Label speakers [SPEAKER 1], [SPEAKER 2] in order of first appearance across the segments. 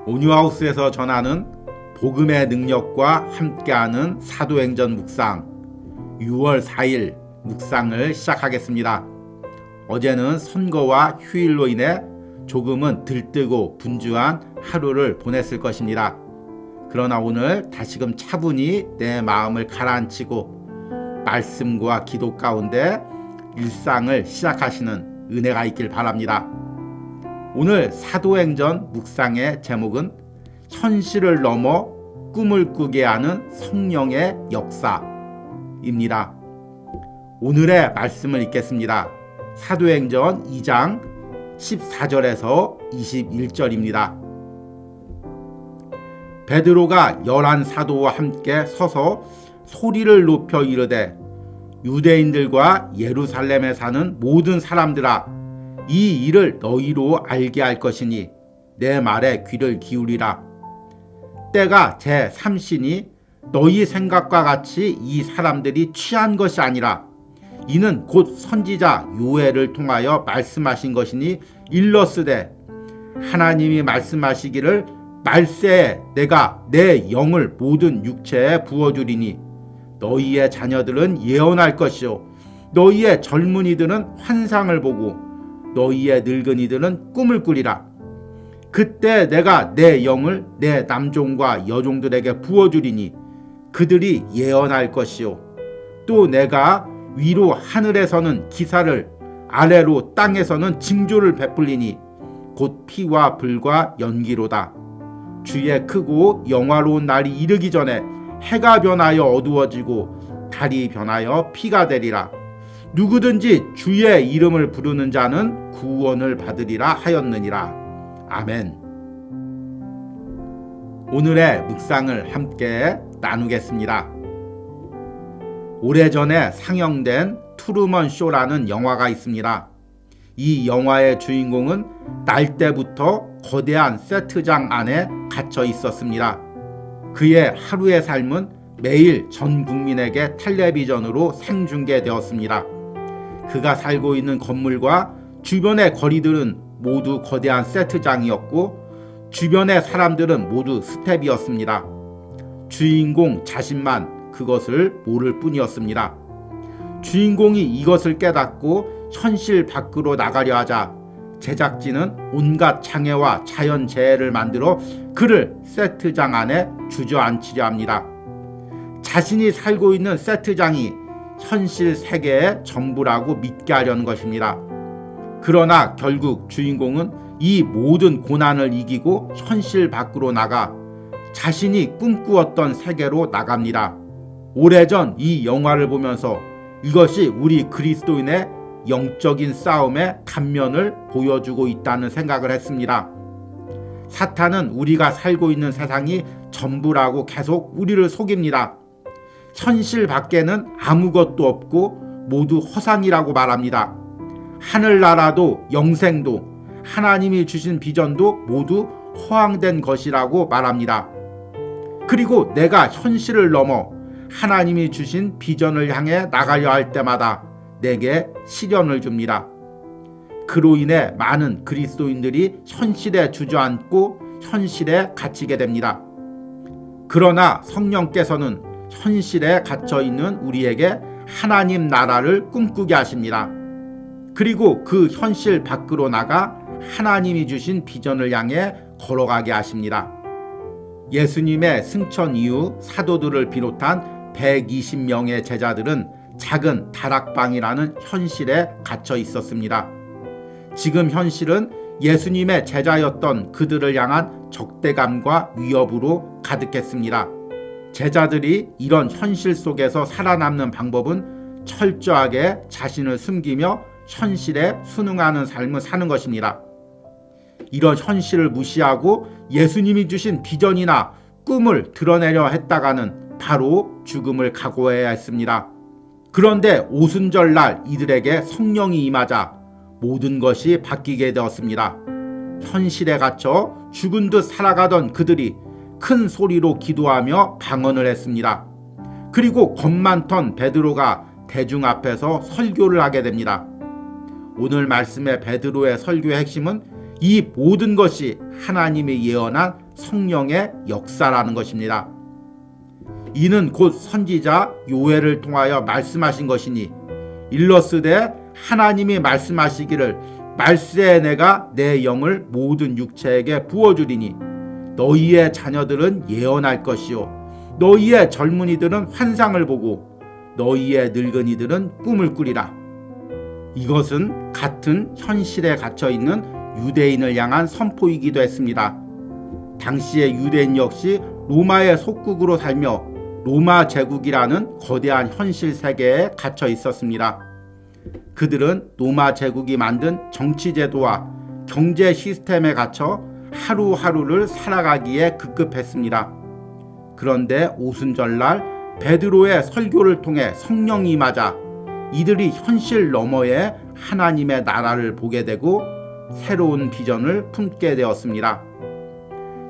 [SPEAKER 1] 온유하우스에서 전하는 복음의 능력과 함께하는 사도행전 묵상 6월 4일 묵상을 시작하겠습니다. 어제는 선거와 휴일로 인해 조금은 들뜨고 분주한 하루를 보냈을 것입니다. 그러나 오늘 다시금 차분히 내 마음을 가라앉히고 말씀과 기도 가운데 일상을 시작하시는 은혜가 있길 바랍니다. 오늘 사도행전 묵상의 제목은 현실을 넘어 꿈을 꾸게 하는 성령의 역사입니다. 오늘의 말씀을 읽겠습니다. 사도행전 2장 14절에서 21절입니다. 베드로가 11 사도와 함께 서서 소리를 높여 이르되 유대인들과 예루살렘에 사는 모든 사람들아, 이 일을 너희로 알게 할 것이니 내 말에 귀를 기울이라. 때가 제3시니 너희 생각과 같이 이 사람들이 취한 것이 아니라 이는 곧 선지자 요엘을 통하여 말씀하신 것이니 일러스되 하나님이 말씀하시기를 말세에 내가 내 영을 모든 육체에 부어주리니 너희의 자녀들은 예언할 것이요 너희의 젊은이들은 환상을 보고 너희의 늙은이들은 꿈을 꾸리라. 그때 내가 내 영을 내 남종과 여종들에게 부어주리니 그들이 예언할 것이요 또 내가 위로 하늘에서는 기사를 아래로 땅에서는 징조를 베풀리니 곧 피와 불과 연기로다. 주의 크고 영화로운 날이 이르기 전에 해가 변하여 어두워지고 달이 변하여 피가 되리라. 누구든지 주의 이름을 부르는 자는 구원을 받으리라 하였느니라. 아멘. 오늘의 묵상을 함께 나누겠습니다. 오래전에 상영된 트루먼 쇼라는 영화가 있습니다. 이 영화의 주인공은 날 때부터 거대한 세트장 안에 갇혀 있었습니다. 그의 하루의 삶은 매일 전 국민에게 텔레비전으로 생중계되었습니다. 그가 살고 있는 건물과 주변의 거리들은 모두 거대한 세트장이었고 주변의 사람들은 모두 스텝이었습니다. 주인공 자신만 그것을 모를 뿐이었습니다. 주인공이 이것을 깨닫고 현실 밖으로 나가려 하자 제작진은 온갖 장애와 자연재해를 만들어 그를 세트장 안에 주저앉히려 합니다. 자신이 살고 있는 세트장이 현실 세계의 전부라고 믿게 하려는 것입니다. 그러나 결국 주인공은 이 모든 고난을 이기고 현실 밖으로 나가 자신이 꿈꾸었던 세계로 나갑니다. 오래전 이 영화를 보면서 이것이 우리 그리스도인의 영적인 싸움의 단면을 보여주고 있다는 생각을 했습니다. 사탄은 우리가 살고 있는 세상이 전부라고 계속 우리를 속입니다. 현실 밖에는 아무것도 없고 모두 허상이라고 말합니다. 하늘나라도 영생도 하나님이 주신 비전도 모두 허황된 것이라고 말합니다. 그리고 내가 현실을 넘어 하나님이 주신 비전을 향해 나가려 할 때마다 내게 시련을 줍니다. 그로 인해 많은 그리스도인들이 현실에 주저앉고 현실에 갇히게 됩니다. 그러나 성령께서는 현실에 갇혀있는 우리에게 하나님 나라를 꿈꾸게 하십니다. 그리고 그 현실 밖으로 나가 하나님이 주신 비전을 향해 걸어가게 하십니다. 예수님의 승천 이후 사도들을 비롯한 120명의 제자들은 작은 다락방이라는 현실에 갇혀 있었습니다. 지금 현실은 예수님의 제자였던 그들을 향한 적대감과 위협으로 가득했습니다. 제자들이 이런 현실 속에서 살아남는 방법은 철저하게 자신을 숨기며 현실에 순응하는 삶을 사는 것입니다. 이런 현실을 무시하고 예수님이 주신 비전이나 꿈을 드러내려 했다가는 바로 죽음을 각오해야 했습니다. 그런데 오순절날 이들에게 성령이 임하자 모든 것이 바뀌게 되었습니다. 현실에 갇혀 죽은 듯 살아가던 그들이 큰 소리로 기도하며 방언을 했습니다. 그리고 겁 많던 베드로가 대중 앞에서 설교를 하게 됩니다. 오늘 말씀의 베드로의 설교의 핵심은 이 모든 것이 하나님이 예언한 성령의 역사라는 것입니다. 이는 곧 선지자 요엘을 통하여 말씀하신 것이니 일러스되 하나님이 말씀하시기를 말세에 내가 내 영을 모든 육체에게 부어주리니 너희의 자녀들은 예언할 것이요 너희의 젊은이들은 환상을 보고 너희의 늙은이들은 꿈을 꾸리라. 이것은 같은 현실에 갇혀있는 유대인을 향한 선포이기도 했습니다. 당시의 유대인 역시 로마의 속국으로 살며 로마 제국이라는 거대한 현실 세계에 갇혀 있었습니다. 그들은 로마 제국이 만든 정치 제도와 경제 시스템에 갇혀 하루하루를 살아가기에 급급했습니다. 그런데 오순절날 베드로의 설교를 통해 성령이 임하자 이들이 현실 너머에 하나님의 나라를 보게 되고 새로운 비전을 품게 되었습니다.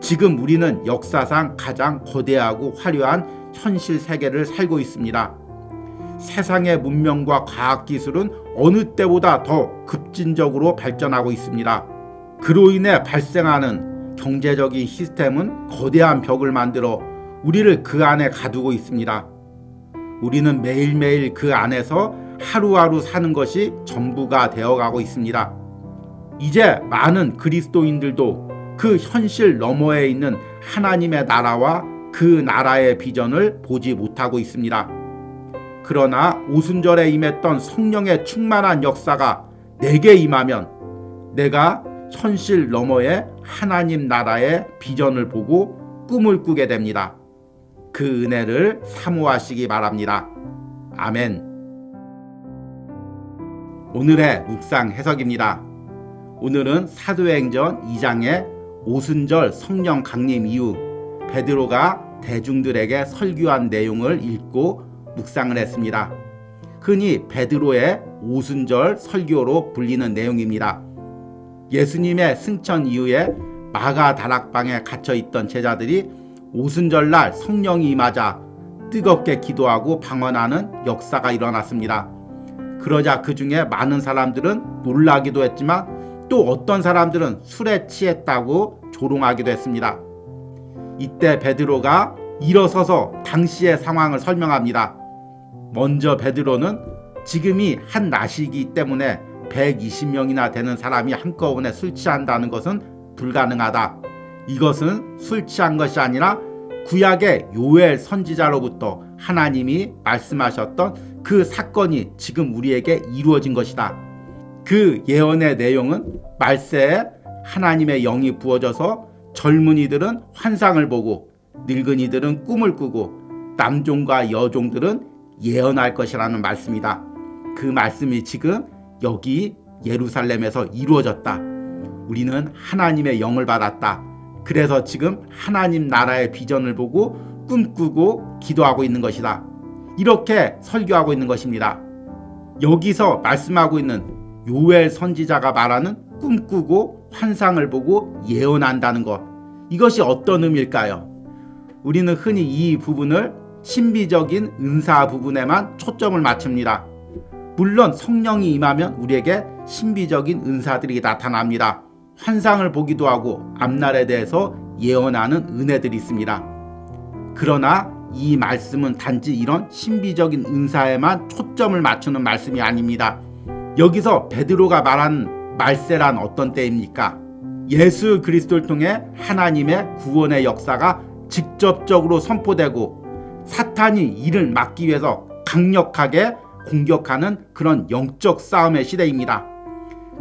[SPEAKER 1] 지금 우리는 역사상 가장 거대하고 화려한 현실 세계를 살고 있습니다. 세상의 문명과 과학기술은 어느 때보다 더 급진적으로 발전하고 있습니다. 그로 인해 발생하는 경제적인 시스템은 거대한 벽을 만들어 우리를 그 안에 가두고 있습니다. 우리는 매일매일 그 안에서 하루하루 사는 것이 전부가 되어가고 있습니다. 이제 많은 그리스도인들도 그 현실 너머에 있는 하나님의 나라와 그 나라의 비전을 보지 못하고 있습니다. 그러나 오순절에 임했던 성령의 충만한 역사가 내게 임하면 내가 현실 너머에 하나님 나라의 비전을 보고 꿈을 꾸게 됩니다. 그 은혜를 사모하시기 바랍니다. 아멘. 오늘의 묵상 해석입니다. 오늘은 사도행전 2장의 오순절 성령 강림 이후 베드로가 대중들에게 설교한 내용을 읽고 묵상을 했습니다. 흔히 베드로의 오순절 설교로 불리는 내용입니다. 예수님의 승천 이후에 마가 다락방에 갇혀있던 제자들이 오순절날 성령이 임하자 뜨겁게 기도하고 방언하는 역사가 일어났습니다. 그러자 그 중에 많은 사람들은 놀라기도 했지만 또 어떤 사람들은 술에 취했다고 조롱하기도 했습니다. 이때 베드로가 일어서서 당시의 상황을 설명합니다. 먼저 베드로는 지금이 한 낮이기 때문에 120명이나 되는 사람이 한꺼번에 술 취한다는 것은 불가능하다. 이것은 술 취한 것이 아니라 구약의 요엘 선지자로부터 하나님이 말씀하셨던 그 사건이 지금 우리에게 이루어진 것이다. 그 예언의 내용은 말세에 하나님의 영이 부어져서 젊은이들은 환상을 보고 늙은이들은 꿈을 꾸고 남종과 여종들은 예언할 것이라는 말씀이다. 그 말씀이 지금 여기 예루살렘에서 이루어졌다. 우리는 하나님의 영을 받았다. 그래서 지금 하나님 나라의 비전을 보고 꿈꾸고 기도하고 있는 것이다. 이렇게 설교하고 있는 것입니다. 여기서 말씀하고 있는 요엘 선지자가 말하는 꿈꾸고 환상을 보고 예언한다는 것, 이것이 어떤 의미일까요? 우리는 흔히 이 부분을 신비적인 은사 부분에만 초점을 맞춥니다. 물론 성령이 임하면 우리에게 신비적인 은사들이 나타납니다. 환상을 보기도 하고 앞날에 대해서 예언하는 은혜들이 있습니다. 그러나 이 말씀은 단지 이런 신비적인 은사에만 초점을 맞추는 말씀이 아닙니다. 여기서 베드로가 말하는 말세란 어떤 때입니까? 예수 그리스도를 통해 하나님의 구원의 역사가 직접적으로 선포되고 사탄이 이를 막기 위해서 강력하게 공격하는 그런 영적 싸움의 시대입니다.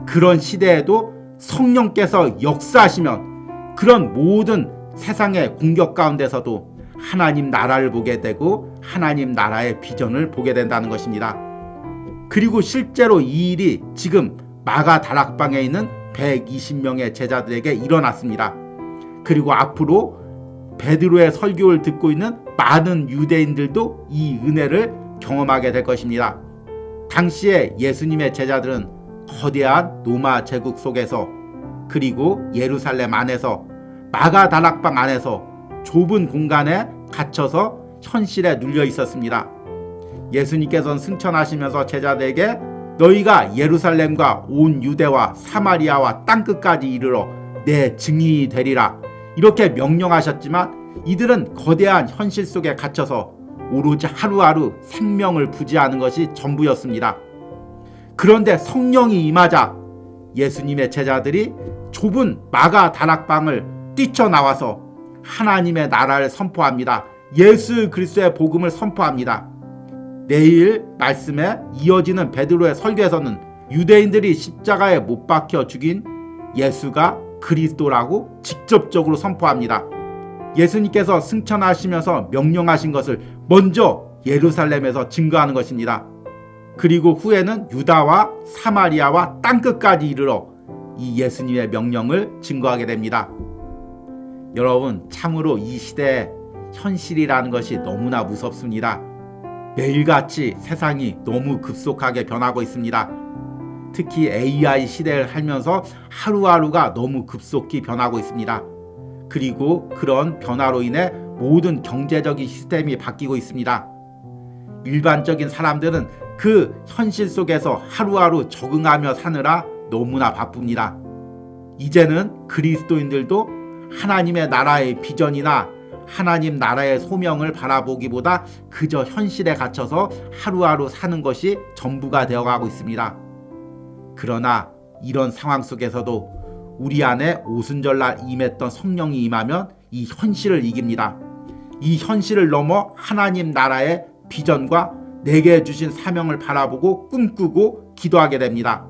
[SPEAKER 1] 그런 시대에도 성령께서 역사하시면 그런 모든 세상의 공격 가운데서도 하나님 나라를 보게 되고 하나님 나라의 비전을 보게 된다는 것입니다. 그리고 실제로 이 일이 지금 마가 다락방에 있는 120명의 제자들에게 일어났습니다. 그리고 앞으로 베드로의 설교를 듣고 있는 많은 유대인들도 이 은혜를 경험하게 될 것입니다. 당시에 예수님의 제자들은 거대한 로마 제국 속에서 그리고 예루살렘 안에서 마가 다락방 안에서 좁은 공간에 갇혀서 현실에 눌려 있었습니다. 예수님께서는 승천하시면서 제자들에게 너희가 예루살렘과 온 유대와 사마리아와 땅끝까지 이르러 내 증인이 되리라, 이렇게 명령하셨지만 이들은 거대한 현실 속에 갇혀서 오로지 하루하루 생명을 부지하는 것이 전부였습니다. 그런데 성령이 임하자 예수님의 제자들이 좁은 마가 다락방을 뛰쳐나와서 하나님의 나라를 선포합니다. 예수 그리스도의 복음을 선포합니다. 내일 말씀에 이어지는 베드로의 설교에서는 유대인들이 십자가에 못 박혀 죽인 예수가 그리스도라고 직접적으로 선포합니다. 예수님께서 승천하시면서 명령하신 것을 먼저 예루살렘에서 증거하는 것입니다. 그리고 후에는 유다와 사마리아와 땅끝까지 이르러 이 예수님의 명령을 증거하게 됩니다. 여러분, 참으로 이 시대의 현실이라는 것이 너무나 무섭습니다. 매일같이 세상이 너무 급속하게 변하고 있습니다. 특히 AI 시대를 살면서 하루하루가 너무 급속히 변하고 있습니다. 그리고 그런 변화로 인해 모든 경제적인 시스템이 바뀌고 있습니다. 일반적인 사람들은 그 현실 속에서 하루하루 적응하며 사느라 너무나 바쁩니다. 이제는 그리스도인들도 하나님의 나라의 비전이나 하나님 나라의 소명을 바라보기보다 그저 현실에 갇혀서 하루하루 사는 것이 전부가 되어가고 있습니다. 그러나 이런 상황 속에서도 우리 안에 오순절날 임했던 성령이 임하면 이 현실을 이깁니다. 이 현실을 넘어 하나님 나라의 비전과 내게 주신 사명을 바라보고 꿈꾸고 기도하게 됩니다.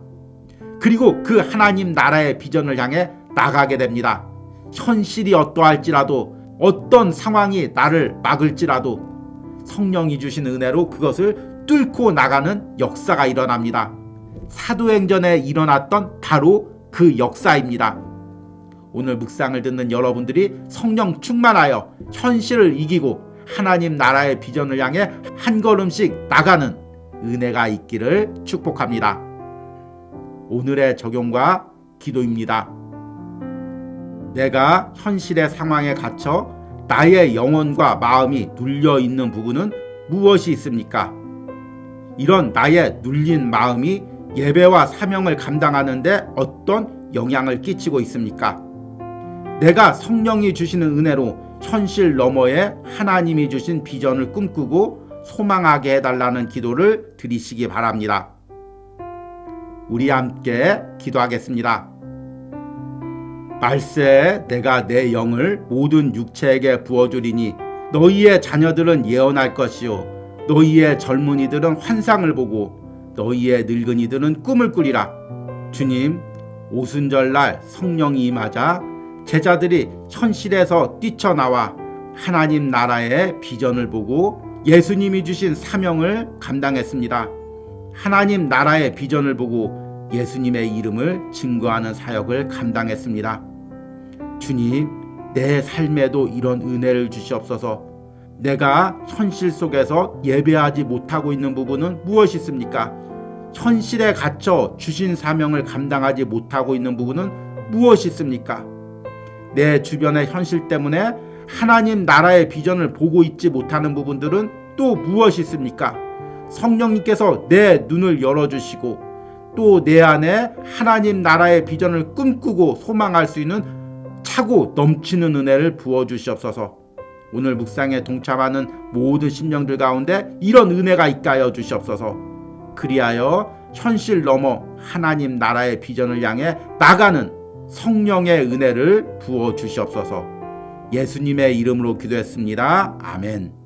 [SPEAKER 1] 그리고 그 하나님 나라의 비전을 향해 나가게 됩니다. 현실이 어떠할지라도 어떤 상황이 나를 막을지라도 성령이 주신 은혜로 그것을 뚫고 나가는 역사가 일어납니다. 사도행전에 일어났던 바로 그 역사입니다. 오늘 묵상을 듣는 여러분들이 성령 충만하여 현실을 이기고 하나님 나라의 비전을 향해 한 걸음씩 나가는 은혜가 있기를 축복합니다. 오늘의 적용과 기도입니다. 내가 현실의 상황에 갇혀 나의 영혼과 마음이 눌려있는 부분은 무엇이 있습니까? 이런 나의 눌린 마음이 예배와 사명을 감당하는데 어떤 영향을 끼치고 있습니까? 내가 성령이 주시는 은혜로 현실 너머에 하나님이 주신 비전을 꿈꾸고 소망하게 해달라는 기도를 드리시기 바랍니다. 우리 함께 기도하겠습니다. 말세에 내가 내 영을 모든 육체에게 부어주리니 너희의 자녀들은 예언할 것이요 너희의 젊은이들은 환상을 보고 너희의 늙은이들은 꿈을 꾸리라. 주님, 오순절날 성령이 임하자 제자들이 현실에서 뛰쳐나와 하나님 나라의 비전을 보고 예수님이 주신 사명을 감당했습니다. 하나님 나라의 비전을 보고 예수님의 이름을 증거하는 사역을 감당했습니다. 주님, 내 삶에도 이런 은혜를 주시옵소서. 내가 현실 속에서 예배하지 못하고 있는 부분은 무엇이 있습니까? 현실에 갇혀 주신 사명을 감당하지 못하고 있는 부분은 무엇이 있습니까? 내 주변의 현실 때문에 하나님 나라의 비전을 보고 있지 못하는 부분들은 또 무엇이 있습니까? 성령님께서 내 눈을 열어주시고 또 내 안에 하나님 나라의 비전을 꿈꾸고 소망할 수 있는 차고 넘치는 은혜를 부어주시옵소서. 오늘 묵상에 동참하는 모든 심령들 가운데 이런 은혜가 있게 하여 주시옵소서. 그리하여 현실 넘어 하나님 나라의 비전을 향해 나가는 성령의 은혜를 부어주시옵소서. 예수님의 이름으로 기도했습니다. 아멘.